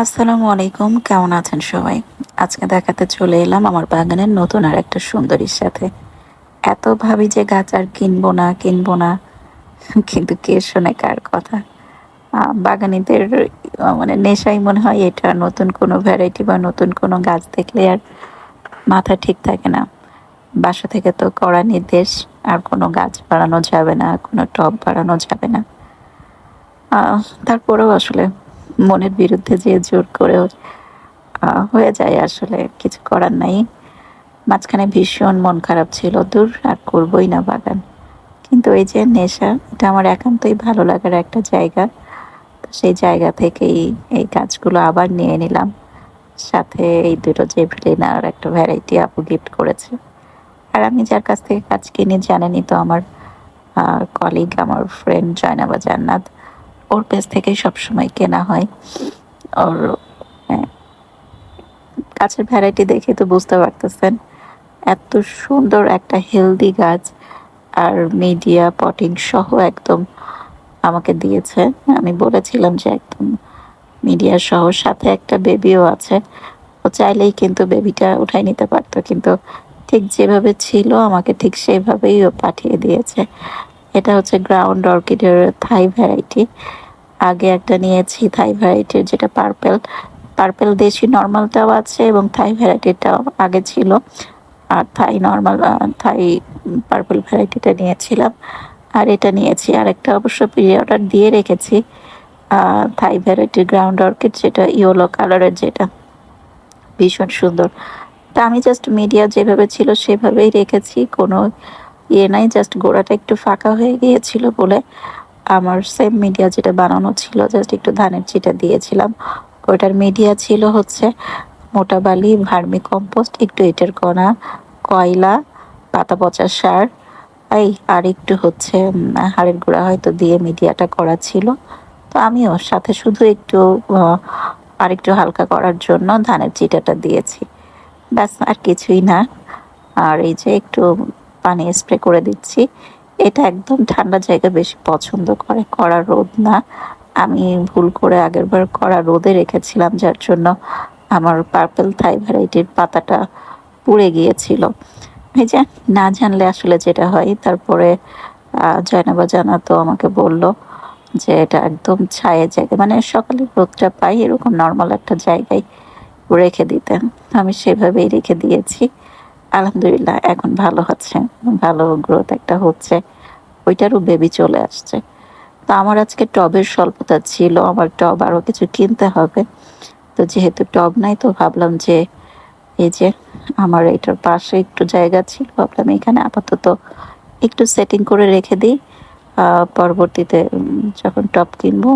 আসসালামু আলাইকুম, কেমন আছেন সবাই? আজকে দেখাতে চলে এলাম আমার বাগানের নতুন আর একটা সুন্দরীর সাথে। এত ভাবি যে গাছ আর কিনবো না কিনবো না, কিন্তু কে শোনে কার কথা? বাগানীদের মানে নেশাই মনে হয় এটা। নতুন কোনো ভ্যারাইটি বা নতুন কোনো গাছ দেখলে আর মাথা ঠিক থাকে না। বাসা থেকে তো কড়া নির্দেশ, আর কোনো গাছ বাড়ানো যাবে না, কোনো টব বাড়ানো যাবে না। তারপরেও আসলে মনের বিরুদ্ধে যে জোর করেও হয়ে যায়, আসলে কিছু করার নাই। মাঝখানে ভীষণ মন খারাপ ছিল, দূর আর করবই না বাগান। কিন্তু এই যে নেশা, এটা আমার একান্তই ভালো লাগার একটা জায়গা। তো সেই জায়গা থেকেই এই গাছগুলো আবার নিয়ে নিলাম। সাথে এই দুটো জেভলিনার একটা ভ্যারাইটি আপু গিফট করেছে। আর আমি যার কাছ থেকে গাছ কিনি জানেনই তো, আমার কলিগ, আমার ফ্রেন্ড জয়নাবা জান্নাত। ওর পেজ থেকেই সবসময় কেনা হয়। ওর গাছের ভ্যারাইটি দেখে তো বুঝতে পারতেছেন, এত সুন্দর একটা হেলদি গাছ আর মিডিয়া পটিং সহ একদম আমাকে দিয়েছে। আমি বলেছিলাম যে একদম মিডিয়া সহ, সাথে একটা বেবিও আছে। ও চাইলেই কিন্তু বেবিটা উঠাই নিতে পারতো, কিন্তু ঠিক যেভাবে ছিল আমাকে ঠিক সেভাবেই ও পাঠিয়ে দিয়েছে। এটা হচ্ছে গ্রাউন্ড অর্কিডের থাই ভ্যারাইটি। আগে একটা নিয়েছি থাই ভ্যারাইটির, যেটা পার্পেল পার্পেল দেশি নর্মালটাও আছে এবং থাই ভ্যারাইটিটাও আগে ছিল। আর থাই নর্মাল, থাই পার্পল ভ্যারাইটিটা নিয়েছিলাম। আর এটা নিয়েছি, আর একটা অবশ্য প্রি অর্ডার দিয়ে রেখেছি, থাই ভ্যারাইটির গ্রাউন্ড অর্কিড, যেটা ইয়েলো কালারের, যেটা ভীষণ সুন্দর। তা আমি জাস্ট মিডিয়া যেভাবে ছিল সেভাবেই রেখেছি, কোনো নাই। জাস্ট গোড়াটা একটু ফাঁকা হয়ে গিয়েছিল বলে আমার সেম মিডিয়া যেটা বানানো ছিল, জাস্ট একটু ধানের চিটা দিয়েছিলাম। ওটার মিডিয়া ছিল হচ্ছে মোটা বালি, ভার্মি কম্পোস্ট, একটু এঁটের কণা, কয়লা, পাতা পচা সার, এই আর একটু হচ্ছে হাড়ের গুঁড়া হয়তো দিয়ে মিডিয়াটা করা ছিল। তো আমিও সাথে শুধু একটু আর একটু হালকা করার জন্য ধানের চিটাটা দিয়েছি, ব্যাস, আর কিছুই না। আর এই যে একটু পানি স্প্রে করে দিচ্ছি। এটা একদম ঠান্ডা জায়গা বেশি পছন্দ করে, কড়া রোদ না। আমি ভুল করে আগেরবার কড়া রোদে রেখেছিলাম, যার জন্য আমার পার্পল থাই ভ্যারাইটির পাতাটা পুড়ে গিয়েছিল। এই যে না জানলে আসলে যেটা হয়। তারপরে জয়নাবা জানা তো আমাকে বলল যে এটা একদম ছায়ের জায়গা, মানে সকালে রোদটা পাই এরকম নর্মাল একটা জায়গায় রেখে দিতে। আমি সেভাবেই রেখে দিয়েছি। আলহামদুলিল্লাহ এখন ভালো হচ্ছে, ভালো গ্রোথ একটা হচ্ছে। ওইটারও বেবি চলে আসছে। তো আমার আজকে টবের স্বল্পতা ছিল, আমার টব আরো কিছু কিনতে হবে। তো যেহেতু টব নাই, তো ভাবলাম যে এই যে আমার এটার পাশে একটু জায়গা ছিল, ভাবলাম এখানে আপাতত একটু সেটিং করে রেখে দিই। পরবর্তীতে যখন টব কিনবো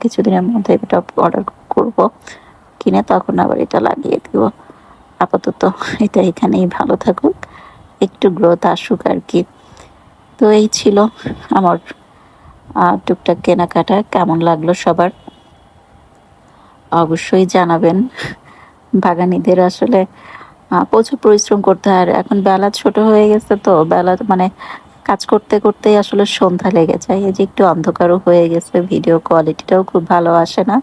কিছুদিনের মধ্যে টব অর্ডার করব, কিনে তখন আবার এটা লাগিয়ে দিব। আপাতত এটা এখানেই ভালো থাকুক, একটু গ্রোথ আসুক আর কি। তো এই ছিল আমার টুকটাক কেনাকাটা। কেমন লাগলো সবার অবশ্যই জানাবেন। বাগানীদের আসলে প্রচুর পরিশ্রম করতে হয়। আর এখন বেলা ছোট হয়ে গেছে, তো বেলা মানে কাজ করতে করতেই আসলে সন্ধ্যা লেগে যায়। এই যে একটু অন্ধকারও হয়ে গেছে, ভিডিও কোয়ালিটিটাও খুব ভালো আসে না।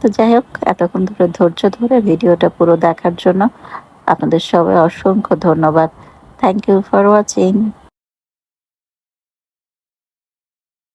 তো যাই হোক, এতক্ষণ ধরে ধৈর্য ধরে ভিডিওটা পুরো দেখার জন্য আপনাদের সবাই অসংখ্য ধন্যবাদ। Thank you for watching.